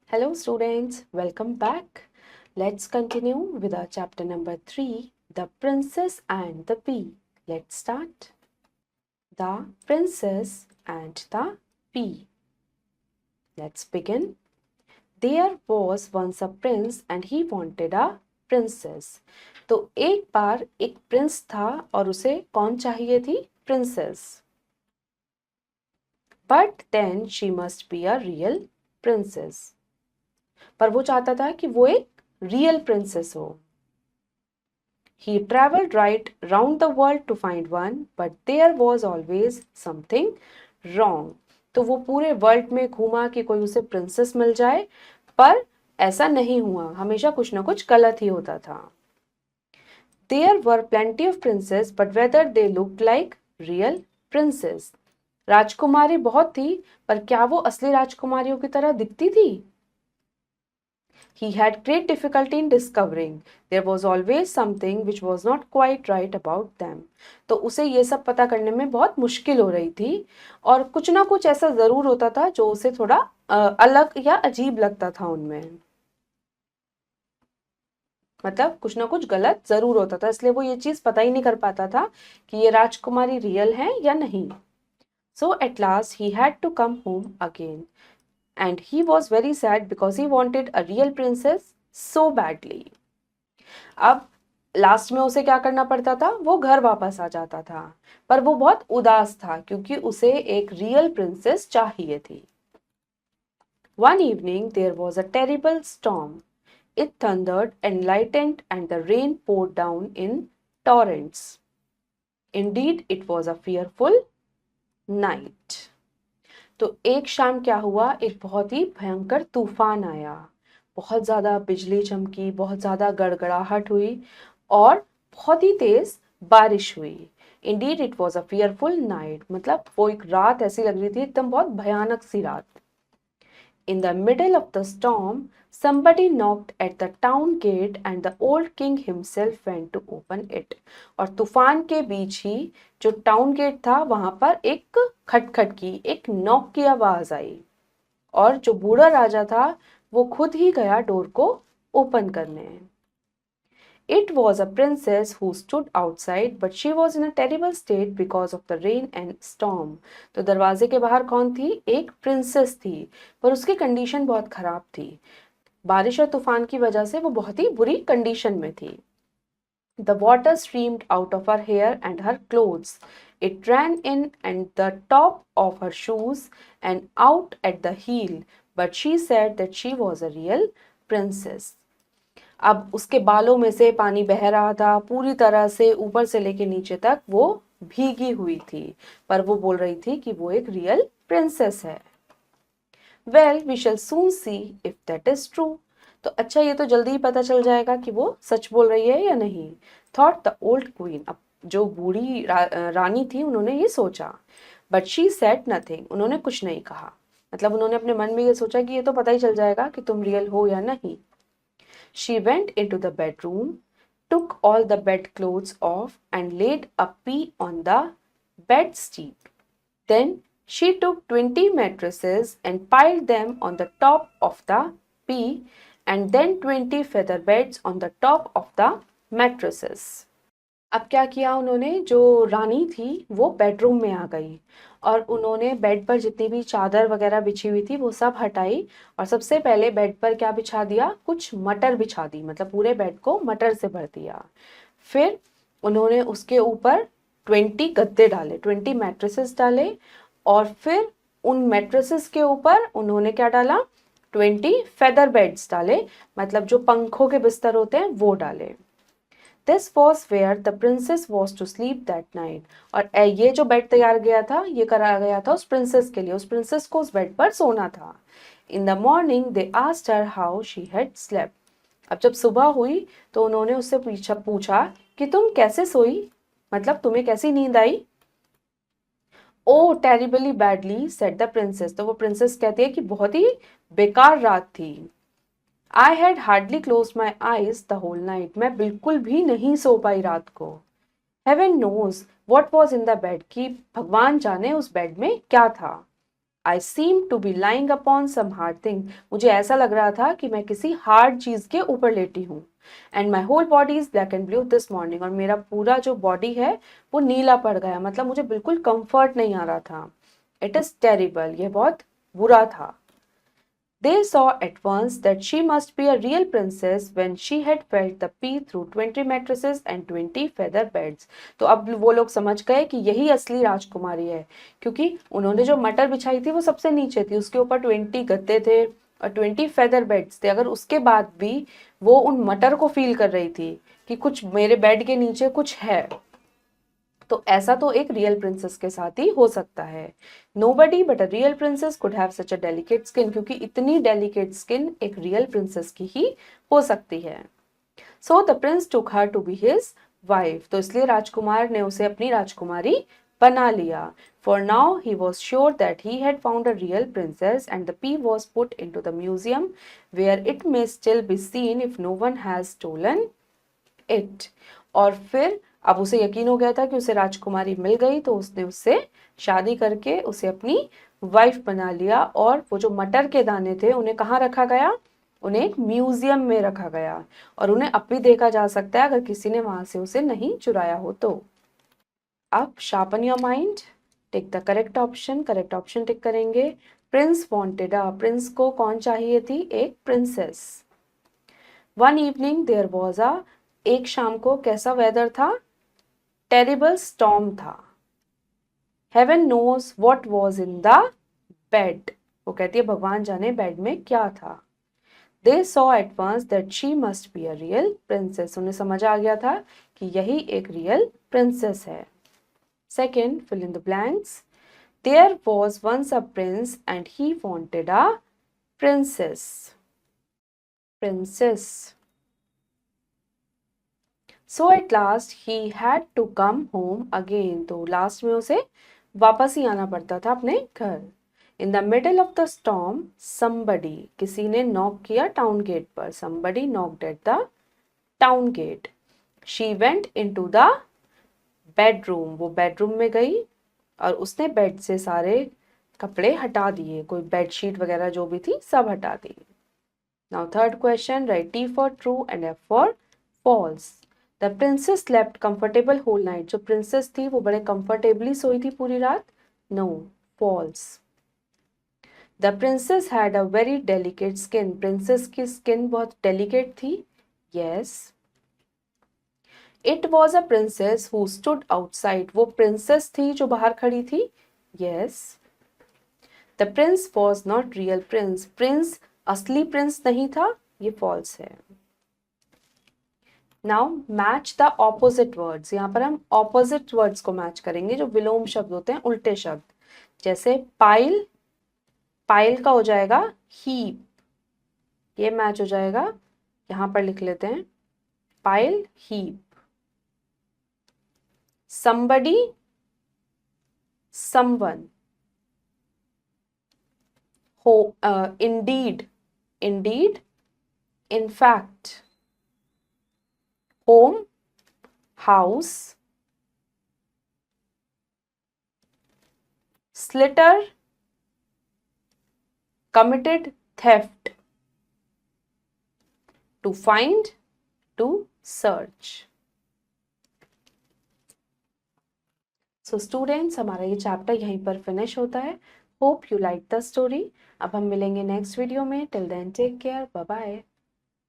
Hello students, welcome back. Let's continue with our chapter number 3, The Princess and the Pea. Let's start. The Princess and the Pea. Let's begin. There was once a prince and he wanted a princess. तो एक बार एक Prince था और उसे कौन चाहिए थी? Princess. But then she must be a real princess. पर वो चाहता था कि वो एक रियल प्रिंसेस हो. He traveled right round the world to find one, but there was always something wrong. तो वो पूरे वर्ल्ड में घूमा कि कोई उसे प्रिंसेस मिल जाए, पर ऐसा नहीं हुआ. हमेशा कुछ ना कुछ गलत ही होता था. There were plenty of princes, but whether they looked like real princes. राजकुमारी बहुत थी, पर क्या वो असली राजकुमारियों की तरह दिखती थी? He had great difficulty in discovering. There was always something which was not quite right about them. तो उसे ये सब पता करने में बहुत मुश्किल हो रही थी और कुछ ना कुछ ऐसा ज़रूर होता था जो उसे थोड़ा अलग या अजीब लगता था उनमें. मतलब कुछ ना कुछ गलत ज़रूर होता था, इसलिए वो ये चीज़ पता ही नहीं कर पाता था कि ये राजकुमारी रियल है या नहीं. So at last he had to come home again. And he was very sad because he wanted a real princess so badly. अब लास्ट में उसे क्या करना पड़ता था? वो घर वापस आ जाता था, पर वो बहुत उदास था क्योंकि उसे एक रियल प्रिंसेस चाहिए थी. One evening there was a terrible storm. It thundered and lightened and the rain poured down in torrents. Indeed, it was a fearful night. तो एक शाम क्या हुआ? एक बहुत ही भयंकर तूफान आया. बहुत ज़्यादा बिजली चमकी, बहुत ज़्यादा गड़गड़ाहट हुई और बहुत ही तेज़ बारिश हुई. Indeed it was a fearful night. मतलब वो एक रात ऐसी लग रही थी, एकदम बहुत भयानक सी रात. In the middle of the storm, somebody knocked at the town gate and the old king himself went to open it. और तूफान के बीच ही जो टाउन गेट था वहां पर एक खटखट की, एक नॉक की आवाज आई और जो बूढ़ा राजा था वो खुद ही गया डोर को ओपन करने. It was a princess who stood outside, but she was in a terrible state because of the rain and storm. तो दरवाजे के बाहर कौन थी? एक प्रिंसेस थी, पर उसकी कंडीशन बहुत खराब थी. बारिश और तूफान की वजह से वो बहुत ही बुरी कंडीशन में थी. The water streamed out of her hair and her clothes. It ran in and the top of her shoes and out at the heel, but she said that she was a real princess. अब उसके बालों में से पानी बह रहा था, पूरी तरह से ऊपर से लेके नीचे तक वो भीगी हुई थी, पर वो बोल रही थी कि वो एक रियल प्रिंसेस है. Well we shall soon see if that is true. तो अच्छा, ये तो जल्दी ही पता चल जाएगा कि वो सच बोल रही है या नहीं. Thought the old queen. अब जो बूढ़ी रानी थी उन्होंने ये सोचा. But she said nothing. उन्होंने कुछ नहीं कहा. मतलब उन्होंने अपने मन में ये सोचा कि ये तो पता ही चल जाएगा कि तुम रियल हो या नहीं. She went into the bedroom, took all the bedclothes off, and laid a pea on the bedstead. Then she took 20 mattresses and piled them on the top of the pea, and then 20 feather beds on the top of the mattresses. अब क्या किया उन्होंने? जो रानी थी वो bedroom में आ गई और उन्होंने बेड पर जितनी भी चादर वगैरह बिछी हुई थी वो सब हटाई और सबसे पहले बेड पर क्या बिछा दिया? कुछ मटर बिछा दी. मतलब पूरे बेड को मटर से भर दिया. फिर उन्होंने उसके ऊपर 20 गद्दे डाले, 20 मैट्रेसेस डाले और फिर उन मैट्रेसेस के ऊपर उन्होंने क्या डाला? 20 फेदर बेड्स डाले. मतलब जो पंखों के बिस्तर होते हैं वो डाले. This was where the princess was to sleep that night. और ये जो बेड तैयार गया था ये करा गया था उस प्रिंसेस के लिए. उस प्रिंसेस को उस बेड पर सोना था. In the morning they asked her how she had slept. अब जब सुबह हुई तो उन्होंने उससे पूछा कि तुम कैसे सोई? मतलब तुम्हें कैसी नींद आई? Oh terribly badly said the princess. तो वो प्रिंसेस कहती है कि बहुत ही बेकार रात थी. I had hardly closed my eyes the whole night. मैं बिल्कुल भी नहीं सो पाई रात को. Heaven knows what was in the bed. कि भगवान जाने उस बेड में क्या था. I seemed to be lying upon some hard thing. मुझे ऐसा लग रहा था कि मैं किसी हार्ड चीज के ऊपर लेटी हूँ. And my whole body is black and blue this morning. और मेरा पूरा जो बॉडी है वो नीला पड़ गया. मतलब मुझे बिल्कुल कंफर्ट नहीं आ रहा था. It is terrible. यह बहुत बुरा था. They saw at once that she must be a real princess when she had felt the pea through 20 mattresses and 20 feather beds. तो अब वो लोग समझ गए कि यही असली राजकुमारी है, क्योंकि उन्होंने जो मटर बिछाई थी वो सबसे नीचे थी, उसके ऊपर 20 गद्दे थे और 20 फेदर बेड्स थे. अगर उसके बाद भी वो उन मटर को फील कर रही थी कि कुछ मेरे बेड के नीचे कुछ है, तो ऐसा तो एक रियल प्रिंसेस के साथ ही हो सकता है. Nobody but a real princess could have such a delicate skin. क्योंकि इतनी डेलिकेट स्किन एक रियल प्रिंसेस की ही हो सकती है. So the prince took her to be his wife. तो इसलिए राजकुमार ने उसे अपनी राजकुमारी बना लिया. For now he was sure that he had found a real princess, and the pea was put into the museum where it may still be seen if no one has stolen it. और फिर अब उसे यकीन हो गया था कि उसे राजकुमारी मिल गई, तो उसने उससे शादी करके उसे अपनी वाइफ बना लिया. और वो जो मटर के दाने थे उन्हें कहाँ रखा गया? उन्हें एक म्यूजियम में रखा गया, और उन्हें अब भी देखा जा सकता है अगर किसी ने वहां से उसे नहीं चुराया हो तो. अब sharpen your mind, tick the correct option. Correct option tick करेंगे. Prince wanted a. प्रिंस को कौन चाहिए थी? एक princess. One evening there was a. एक शाम को कैसा वेदर था? टेरिबल स्टॉर्म था. Heaven knows what was in the bed. वो कहती है भगवान जाने बेड में क्या था. They saw at once that she must be a real princess. उन्हें समझ आ गया था कि यही एक रियल प्रिंसेस है. Second, fill in the blanks. There was once a prince and he wanted a princess. Princess. So at last he had to come home again. तो लास्ट में उसे वापस ही आना पड़ता था अपने घर. In the middle of the storm somebody, किसी ने नॉक किया टाउन गेट पर. somebody knocked at the town gate. she went into the bedroom. वो बेडरूम में गई और उसने बेड से सारे कपड़े हटा दिए. कोई बेडशीट वगैरह जो भी थी सब हटा दी. Now third question, right T for true and F for false. The princess slept comfortable whole night. जो प्रिंसेस थी वो बड़े कंफर्टेबली सोई थी पूरी रात. No, false. The princess had a very delicate skin. Princess की स्किन बहुत डेलिकेट थी. Yes. It was a princess who stood outside. वो प्रिंसेस थी जो बाहर खड़ी थी. Yes. The prince was not real prince. Prince असली प्रिंस नहीं था. ये फॉल्स है. Now match the opposite words. यहाँ पर हम ऑपोजिट वर्ड्स को मैच करेंगे जो विलोम शब्द होते हैं, उल्टे शब्द. जैसे पाइल, पाइल का हो जाएगा हीप. ये मैच हो जाएगा. यहां पर लिख लेते हैं pile heap. somebody, someone. Indeed, indeed, in fact. Home, house. Slitter, committed theft. To find, to search. So students, हमारा ये चैप्टर यहीं पर फिनिश होता है. Hope you like the story. अब हम मिलेंगे नेक्स्ट वीडियो में. Till then take care. Bye bye.